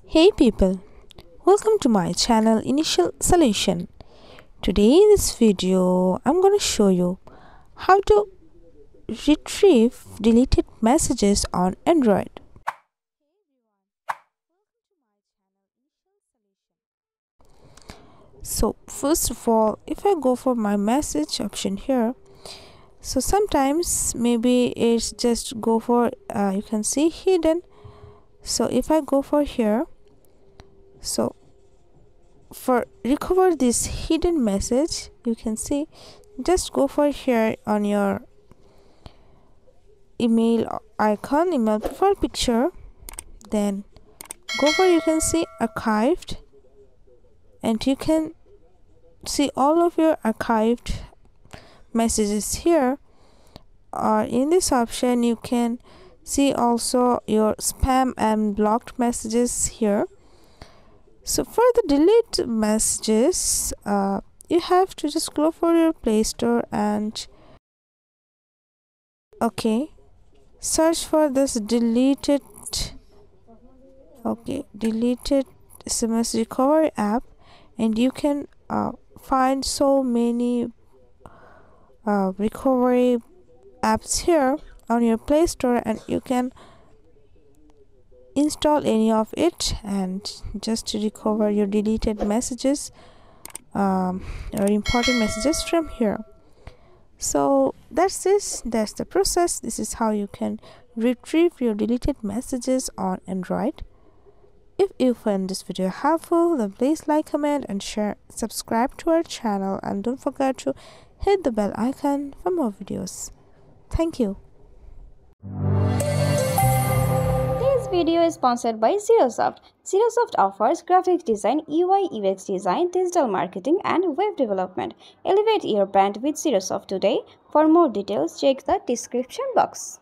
Hey people, welcome to my channel Initial Solution. Today in this video, I'm going to show you how to retrieve deleted messages on Android. So first of all, if I go for my message option here, so sometimes maybe it's just go for you can see hidden. So if I go for here, so for recover this hidden message, you can see just go for here on your email icon, email profile picture, then go for you can see archived, and you can see all of your archived messages here, or in this option you can see also your spam and blocked messages here. So for the delete messages, you have to just go for your Play Store and search for this deleted SMS recovery app, and you can find so many recovery apps here on your Play Store, and you can install any of it and just to recover your deleted messages or important messages from here. So that's the process. This is how you can retrieve your deleted messages on Android. If you find this video helpful, then please like, comment and share. Subscribe to our channel and don't forget to hit the bell icon for more videos. Thank you. This video is sponsored by Xirosoft. Xirosoft offers graphic design, UI UX design, digital marketing and web development. Elevate your brand with Xirosoft today. For more details, check the description box.